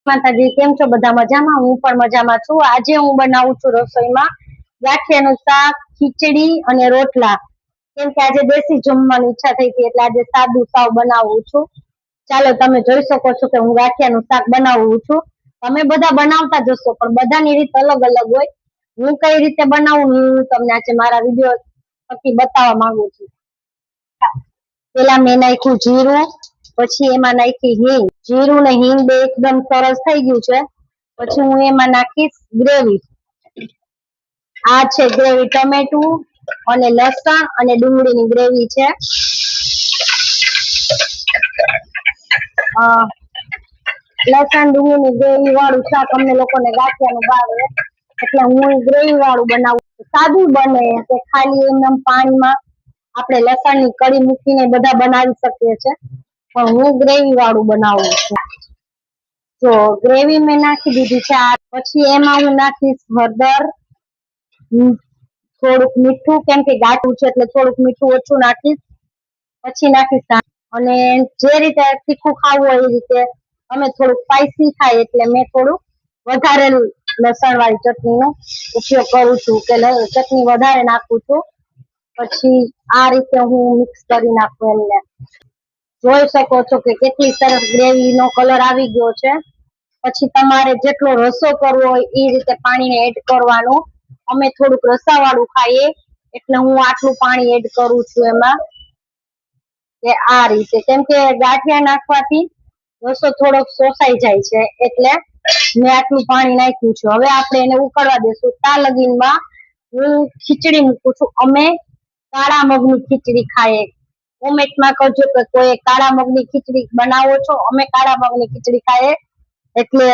માતાજી, કેમ છો? બધા મજામાં? હું પણ મજામાં છું. આજે હું બનાવું છું રસોઈમાં ગાંઠિયાનું શાક, ખીચડી અને રોટલા. કેમ કે આજે દેશી જમવાની ઈચ્છા થઈ હતી, એટલે આજે સાદું સાવ બનાવું છું. ચાલો, તમે જોઈ શકો છો કે હું ગાંઠિયાનું શાક બનાવું છું. તમે બધા બનાવતા જ હશો, પણ બધાની રીત અલગ અલગ હોય. હું કઈ રીતે બનાવું હું તમને આજે મારા વિડીયો થકી બતાવવા માંગુ છું. પેલા મેં નાખ્યું જીરું, પછી એમાં નાખી હિંગ. જીરું ને હિંગ બે એકદમ સરસ થઈ ગયું છે, પછી હું એમાં નાખીશ ગ્રેવી. આ છે ગ્રેવી, ટમેટું અને લસણ અને ડુંગળીની ગ્રેવી છે. લસણ ડુંગળીની ગ્રેવી વાળું શાક અમને લોકોને ગાંઠિયાનું ભાવે, એટલે હું ગ્રેવી વાળું બનાવું. સાદું બને કે ખાલી એમને પાણીમાં આપણે લસણની કળી મૂકીને બધા બનાવી શકીએ છીએ, પણ હું ગ્રેવી વાળું બનાવું છું. જો ગ્રેવી મેં નાખી દીધી છે, પછી એમાં હું નાખીશ હળદર, થોડુંક મીઠું, કેમ કે ગાંઠું છે એટલે થોડુંક મીઠું ઓછું નાખીશ. પછી નાખીશ અને જે રીતે તીખું ખાવું હોય એ રીતે. અમે થોડુંક સ્પાઈસી ખાય એટલે મેં થોડુંક વધારે લસણ વાળી ચટણીનો ઉપયોગ કરું છું, કે ચટણી વધારે નાખું છું. પછી આ રીતે હું મિક્સ કરી નાખું એમને. જોઈ શકો છો કે કેટલી સરસ ગ્રેવી નો કલર આવી ગયો છે. પછી તમારે જેટલો રસો કરવો હોય એ રીતે પાણીને એડ કરવાનું. અમે થોડુંક રસા વાળું ખાઈએ, એટલે હું આટલું પાણી એડ કરું છું એમાં. કે આ રીતે, કેમ કે ગાંઠિયા નાખવાથી રસો થોડોક શોષાઈ જાય છે, એટલે મેં આટલું પાણી નાખ્યું છે. હવે આપણે એને ઉકળવા દેશું. ત્યાં લગીનમાં હું ખીચડી મૂકું છું. અમે કાળા મગની ખીચડી ખાઈએ. કોમેન્ટમાં કરજો કે કોઈ કાળા મગની ખીચડી બનાવો છો. અમે કાળા મગની ખીચડી ખાઈએ. એટલે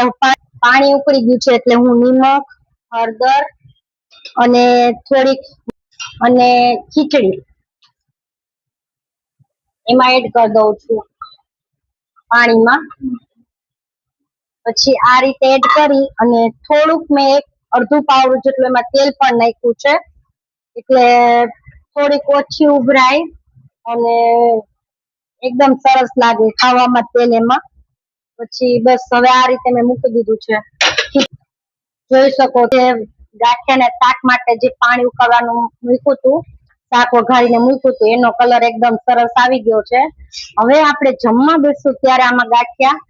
પાણી ઉકળી ગયું છે, એટલે હું નિમક, હળદર અને થોડીક અને ખીચડી એમાં એડ કરી દઉં છું પાણીમાં. પછી આ રીતે એડ કરી અને થોડુંક મેં અડધું પાવડું જેટલું એમાં તેલ પણ નાખ્યું છે, એટલે થોડીક ઓછી ઉભરાય અને એકદમ સરસ લાગે ખાવામાં તેલ એમાં. પછી બસ હવે આ રીતે મેં મૂકી દીધું છે. જોઈ શકો કે ગાંઠિયાના શાક માટે જે પાણી ઉકળવાનું મૂક્યું હતું, શાક વઘારીને મૂક્યું હતું, એનો કલર એકદમ સરસ આવી ગયો છે. હવે આપણે જમવા બેસું ત્યારે આમાં ગાંઠિયા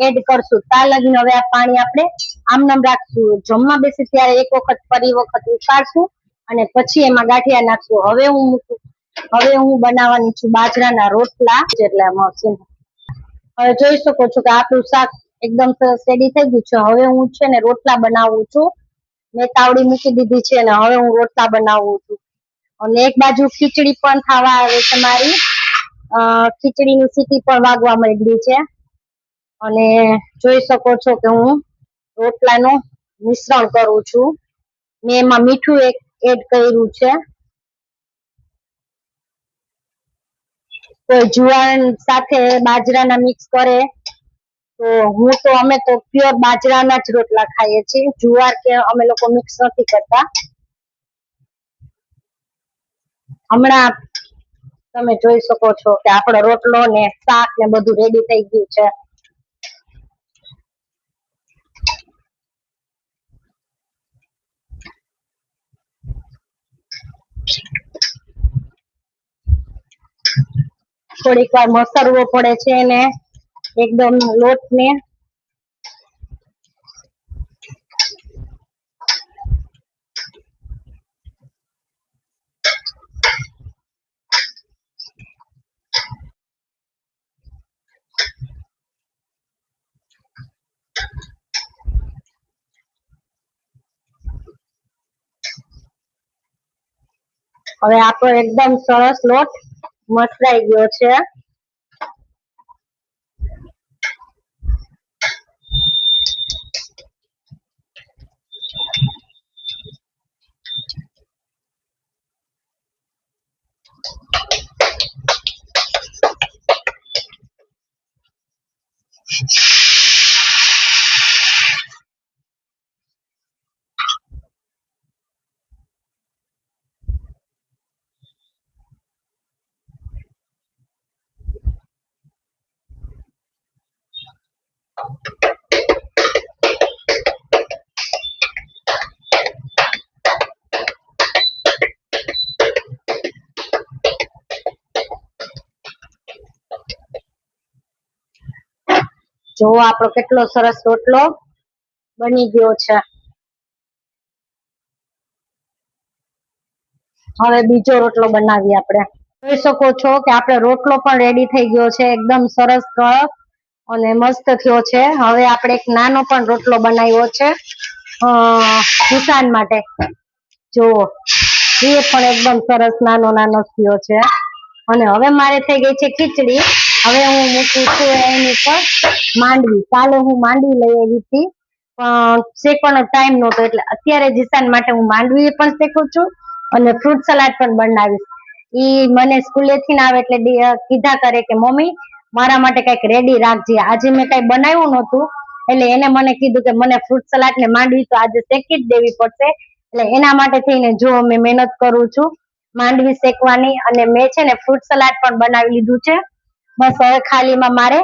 એડ કરશું. ત્યાં લગીને હવે આ પાણી આપણે આમનામ રાખશું. જમવા બેસી ત્યારે એક વખત ફરી વખત ઉકાળશું અને પછી એમાં ગાંઠિયા નાખશું. હવે હું બનાવવાની છું બાજરાના રોટલા. એટલે હવે જોઈ શકો છો કે આપણું શાક એકદમ સરસ રેડી થઈ ગયું છે. હવે હું છે ને રોટલા બનાવું છું. મેં તાવડી મૂકી દીધી છે અને હવે હું રોટલા બનાવું છું. અને એક બાજુ ખીચડી પણ ખાવા આવે છે મારી. ખીચડીની સીટી પણ વાગવા માંડી છે. અને જોઈ શકો છો કે હું રોટલાનું મિશ્રણ કરું છું. મેં એમાં મીઠું એડ કર્યું છે. કોઈ જુવાર સાથે બાજરાના મિક્સ કરે તો અમે તો પ્યોર બાજરાના જ રોટલા ખાઈએ છીએ. જુવાર કે અમે લોકો મિક્સ નથી કરતા. હમણાં તમે જોઈ શકો છો કે આપણો રોટલો ને શાક ને બધું રેડી થઈ ગયું છે. થોડીક વાર મસળવો પડે છે એને એકદમ લોટને. હવે આપણો એકદમ સરસ લોટ મસળાઈ ગયો છે. જો આપણો કેટલો સરસ રોટલો બની ગયો છે। હવે બીજો રોટલો બનાવીએ આપણે। જોઈ શકો છો કે આપણે રોટલો પણ રેડી થઈ ગયો છે, એકદમ સરસ કડક અને મસ્ત થયો છે। હવે આપણે એક નાનો પણ રોટલો બનાવ્યો છે કિસાન માટે, જુઓ એ પણ એકદમ સરસ નાનો નાનો થયો છે। અને હવે મારે થઈ ગઈ છે ખીચડી। હવે હું મૂકું છું એની પર માંડવી। કાલે હું માંડવી લઈ આવી હતી પણ શેકવાનો ટાઈમ નહોતો, એટલે અત્યારે જીસાન માટે હું માંડવી પણ શેકું છું અને ફ્રૂટ સલાડ પણ બનાવીશ। ઈ મને સ્કૂલેથી ના આવે એટલે કીધા કરે કે મમ્મી મારા માટે કઈક રેડી રાખજે। આજે મેં કઈ બનાવ્યું નહોતું એટલે એને મને કીધું કે મને ફ્રૂટ સલાડ ને માંડવી તો આજે શેકી જ દેવી પડશે, એટલે એના માટે થઈને જો મેં મહેનત કરું છું માંડવી શેકવાની। અને મેં છે ને ફ્રૂટ સલાડ પણ બનાવી લીધું છે। બસ હવે ખાલીમાં મારે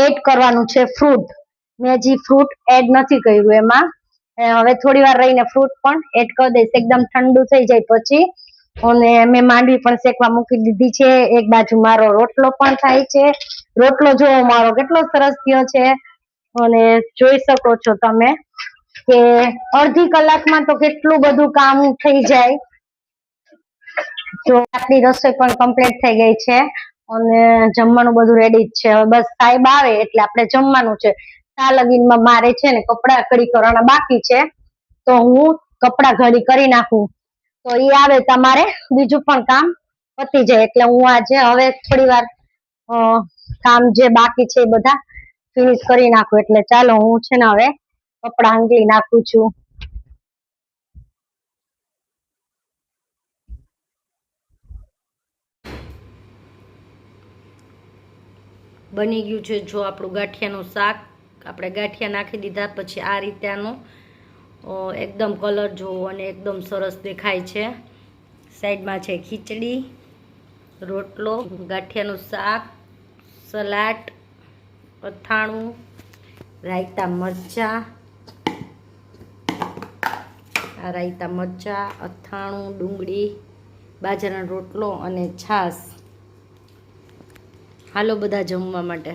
એડ કરવાનું છે ફ્રૂટ। મેં હજી ફ્રૂટ એડ નથી કર્યું એમાં, હવે થોડી વાર રહીને ફ્રૂટ પણ એડ કરી દઈશ એકદમ ઠંડુ થઈ જાય પછી। અને મેં માંડવી પણ શેકવા મૂકી દીધી છે। એક બાજુ મારો રોટલો પણ થાય છે। રોટલો જોવો મારો કેટલો સરસ થયો છે અને જોઈ શકો છો તમે કે અડધી કલાકમાં તો કેટલું બધું કામ થઈ જાય। તો આપણી રસોઈ પણ કમ્પ્લીટ થઈ ગઈ છે અને જમવાનું બધું રેડી જ છે। હવે બસ સાહેબ આવે એટલે આપણે જમવાનું છે। ત્યાં લગીનમાં મારે છે ને કપડા ઘડી કરવાના બાકી છે, તો હું કપડા ઘડી કરી નાખું તો એ આવે તમારે બીજું પણ કામ પતી જાય। એટલે હું આજે હવે થોડી વાર કામ જે બાકી છે એ બધા ફિનિશ કરી નાખું। એટલે ચાલો હું છે ને હવે કપડા આંગળી નાખું છું। બની ગયું છે જો આપણું ગાંઠિયાનું શાક। આપણે ગાંઠિયા નાખી દીધા પછી આ રીતે આનું એકદમ કલર જોવો અને એકદમ સરસ દેખાય છે। સાઈડમાં છે ખીચડી, રોટલો, ગાંઠિયાનું શાક, સલાડ, અથાણું, રાયતા મરચાં, આ રાયતા મરચાં, અથાણું, ડુંગળી, બાજરાનો રોટલો અને છાશ। હાલો બધા જમવા માટે।